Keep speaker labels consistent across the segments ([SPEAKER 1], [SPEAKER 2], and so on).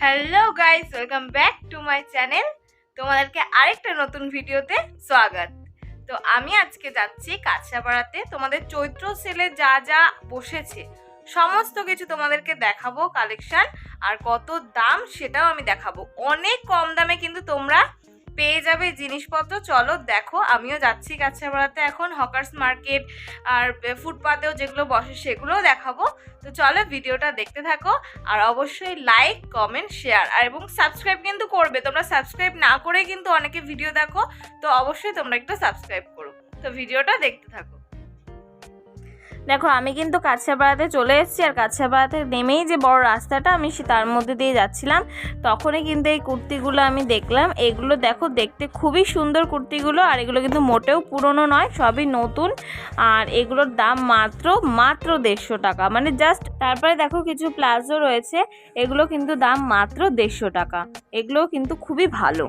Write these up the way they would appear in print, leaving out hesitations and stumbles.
[SPEAKER 1] Hello guys, welcome back to my channel. তোমাদেরকে আরেকটা নতুন ভিডিওতে স্বাগত। তো আমি আজকে যাচ্ছি কাছড়াপাড়াতে। তোমাদের চৈত্র সেলে যা যা বসেছে সমস্ত কিছু তোমাদেরকে দেখাবো, কালেকশন আর কত দাম সেটাও আমি দেখাবো। অনেক কম দামে কিন্তু তোমরা পেয়ে যাবে জিনিসপত্র। চলো দেখো, আমিও যাচ্ছি কাছড়াপাড়াতে এখন। হকার্স মার্কেট আর ফুটপাতেও যেগুলো বসে সেগুলোও দেখাবো। তো চলো ভিডিওটা দেখতে থাকো, আর অবশ্যই লাইক, কমেন্ট, শেয়ার আর এবং সাবস্ক্রাইব কিন্তু করবে। তোমরা সাবস্ক্রাইব না করে কিন্তু অনেকে ভিডিও দেখো, তো অবশ্যই তোমরা একটু সাবস্ক্রাইব করো। তো ভিডিওটা দেখতে থাকো। দেখো, আমি কিন্তু কাছড়াপাড়াতে চলে এসেছি, আর কাছড়াপাড়াতে নেমেই যে বড় রাস্তাটা আমি তার মধ্যে দিয়ে যাচ্ছিলাম, তখনই কিন্তু এই কুর্তিগুলো আমি দেখলাম। এগুলো দেখো, দেখতে খুবই সুন্দর কুর্তিগুলো, আর এগুলো কিন্তু মোটেও পুরনো নয়, সবই নতুন। আর এগুলোর দাম মাত্র 150 টাকা, মানে জাস্ট। তারপরে দেখো কিছু প্লাজো রয়েছে, এগুলো কিন্তু দাম মাত্র 150 টাকা। এগুলোও কিন্তু খুবই ভালো।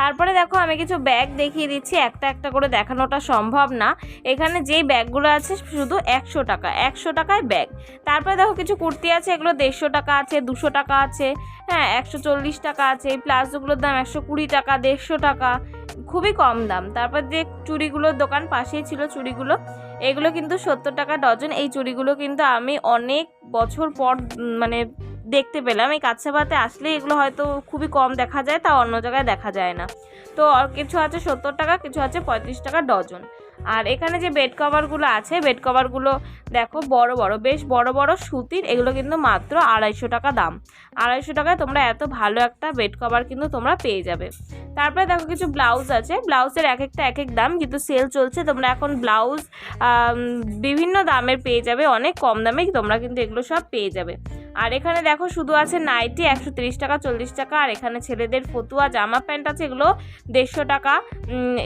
[SPEAKER 1] তারপরে দেখো, আমি কিছু ব্যাগ দেখিয়ে দিচ্ছি, একটা একটা করে দেখানোটা সম্ভব না। এখানে যেই ব্যাগগুলো আছে শুধু 100 টাকা, 100 টাকায় ব্যাগ। তারপরে দেখো কিছু কুর্তি আছে, এগুলো 150 টাকা আছে, 200 টাকা আছে, হ্যাঁ 140 টাকা আছে। এই প্লাজোগুলোর দাম 120 টাকা, 150 টাকা, খুবই কম দাম। তারপর যে চুড়িগুলোর দোকান পাশেই ছিল চুড়িগুলো, এগুলো কিন্তু 70 টাকা ডজন। এই চুড়িগুলো কিন্তু আমি অনেক বছর পর মানে দেখতে পেলাম। এই কাছড়াপাড়াতে আসলে এগুলো হয়তো খুবই কম দেখা যায়, তা অন্য জায়গায় দেখা যায় না। তো কিছু আছে 70 টাকা, কিছু আছে 35 টাকা ডজন। আর এখানে যে বেড কভারগুলো আছে, বেড কভারগুলো দেখো বড় বড়, বেশ বড় বড় সুতির। এগুলো কিন্তু মাত্র 250 টাকা দাম। 250 টাকায় তোমরা এত ভালো একটা বেড কভার কিন্তু তোমরা পেয়ে যাবে। তারপরে দেখো কিছু ব্লাউজ আছে, ব্লাউজের এক একটা এক এক দাম, কিন্তু সেল চলছে। তোমরা এখন ব্লাউজ বিভিন্ন দামের পেয়ে যাবে, অনেক কম দামে তোমরা কিন্তু এগুলো সব পেয়ে যাবে। আর এখানে দেখো শুধু আছে নাইটি, 130 টাকা, 40 টাকা। আর এখানে ছেলেদের ফতুয়া জামা প্যান্ট আছে, এগুলো 150 টাকা।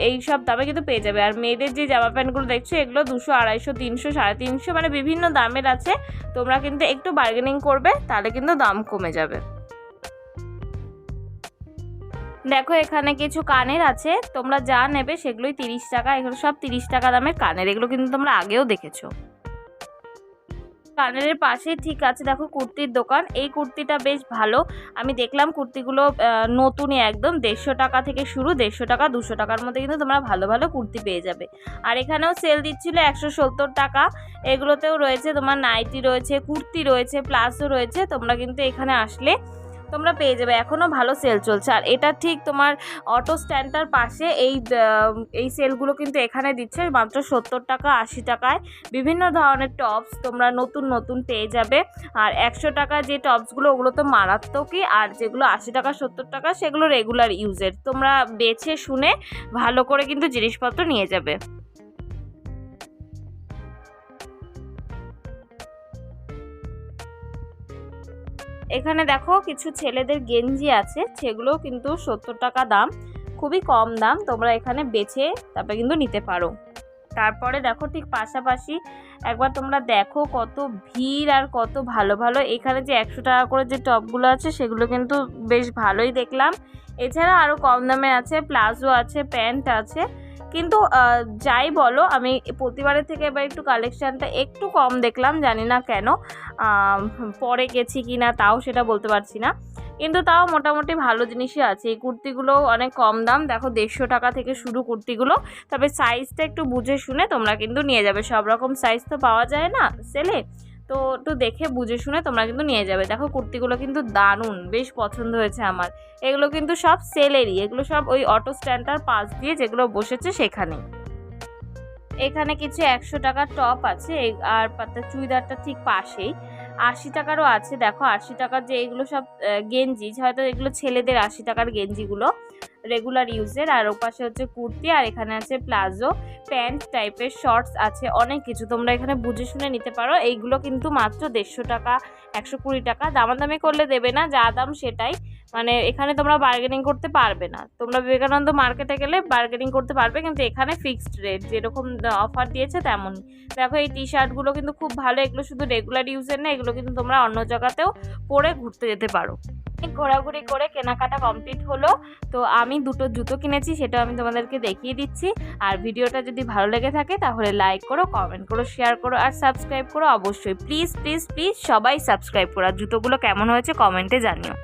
[SPEAKER 1] এই সব দামে কিন্তু পেয়ে যাবে। আর মেয়েদের যে জামা প্যান্টগুলো দেখছো, এগুলো 200, 250, 300, 350, মানে বিভিন্ন দামের আছে। তোমরা কিন্তু একটু বার্গেনিং করবে, তাহলে কিন্তু দাম কমে যাবে। দেখো এখানে কিছু কানের আছে, তোমরা যা নেবে সেগুলোই 30 টাকা। এগুলো সব 30 টাকা দামের কানের, এগুলো কিন্তু তোমরা আগেও দেখেছো। কানের পাশে ঠিক আছে দেখো কুর্তির দোকান। এই কুর্তিটা বেশ ভালো, আমি দেখলাম কুর্তিগুলো নতুনই একদম। 150 টাকা থেকে শুরু, 150 টাকা, 200 টাকার মধ্যে কিন্তু তোমরা ভালো ভালো কুর্তি পেয়ে যাবে। আর এখানেও সেল দিচ্ছিল 170 টাকা। এগুলোতেও রয়েছে তোমার নাইটি রয়েছে, কুর্তি রয়েছে, প্লাসও রয়েছে। তোমরা কিন্তু এখানে আসলে তোমরা পেয়ে যাবে, এখনও ভালো সেল চলছে। আর এটা ঠিক তোমার অটো স্ট্যান্ডটার পাশে এই সেলগুলো কিন্তু এখানে দিচ্ছে মাত্র 70 টাকা, 80 টাকায়। বিভিন্ন ধরনের টপস তোমরা নতুন নতুন পেয়ে যাবে। আর 100 টাকা যে টপসগুলো, ওগুলো তো মারাত্মকই। আর যেগুলো 80 টাকা, 70 টাকা, সেগুলো রেগুলার ইউজের। তোমরা বেছে শুনে ভালো করে কিন্তু জিনিসপত্র নিয়ে যাবে। এখানে দেখো কিছু ছেলেদের গেঞ্জি আছে, সেগুলো কিন্তু 70 টাকা দাম, খুবই কম দাম। তোমরা এখানে বেছে তারপরে কিন্তু নিতে পারো। তারপরে দেখো ঠিক পাশাপাশি একবার তোমরা দেখো কত ভিড় আর কত ভালো ভালো। এখানে যে 100 টাকা করে যে টপগুলো আছে, সেগুলো কিন্তু বেশ ভালোই দেখলাম। এছাড়া আরও কম দামে আছে, প্লাজো আছে, প্যান্ট আছে। কিন্তু যাই বলো, আমি প্রতিবারের থেকে এবার একটু কালেকশানটা একটু কম দেখলাম, জানি না কেন। পরে গেছি কি না তাও সেটা বলতে পারছি না, কিন্তু তাও মোটামুটি ভালো জিনিসই আছে। এই কুর্তিগুলোও অনেক কম দাম, দেখো 150 টাকা থেকে শুরু কুর্তিগুলো। তবে সাইজটা একটু বুঝে শুনে তোমরা কিন্তু নিয়ে যাবে, সব রকম সাইজ তো পাওয়া যায় না সেলে, তো একটু দেখে বুঝে শুনে তোমরা কিন্তু নিয়ে যাবে। দেখো কুর্তিগুলো কিন্তু দারুণ, বেশ পছন্দ হয়েছে আমার। এগুলো কিন্তু সব সেলেরই, এগুলো সব ওই অটো স্ট্যান্ডটার পাশ দিয়ে যেগুলো বসেছে সেখানে। এখানে কিছু 100 টাকার টপ আছে, আর পাতা চুড়িদারটা ঠিক পাশেই 80 টাকারও আছে। দেখো 80 টাকার যে এগুলো সব গেঞ্জি, হয়তো এগুলো ছেলেদের 80 টাকার গেঞ্জিগুলো রেগুলার ইউজের। আর ওপাশে হচ্ছে কুর্তি, আর এখানে আছে প্লাজো, প্যান্ট টাইপের, শর্টস আছে, অনেক কিছু তোমরা এখানে বুঝে শুনে নিতে পারো। এইগুলো কিন্তু মাত্র 150 টাকা, 120 টাকা। দামাদামি করলে দেবে না, যা দাম সেটাই। মানে এখানে তোমরা বার্গেনিং করতে পারবে না। তোমরা বিবেকানন্দ মার্কেটে গেলে বার্গেনিং করতে পারবে, কিন্তু এখানে ফিক্সড রেট, যেরকম অফার দিয়েছে তেমনই। দেখো এই টি শার্টগুলো কিন্তু খুব ভালো, এগুলো শুধু রেগুলার ইউজের না, এগুলো কিন্তু তোমরা অন্য জায়গাতেও পরে ঘুরতে যেতে পারো। ঘোরাঘুরি করে কেনাকাটা কমপ্লিট হলো। তো আমি দুটো জুতো কিনেছি, সেটা আমি তোমাদেরকে দেখিয়ে দিচ্ছি। আর ভিডিওটা যদি ভালো লেগে থাকে তাহলে লাইক করো, কমেন্ট করো, শেয়ার করো আর সাবস্ক্রাইব করো অবশ্যই। প্লিজ প্লিজ প্লিজ সবাই সাবস্ক্রাইব করো। আর জুতোগুলো কেমন হয়েছে কমেন্টে জানিও।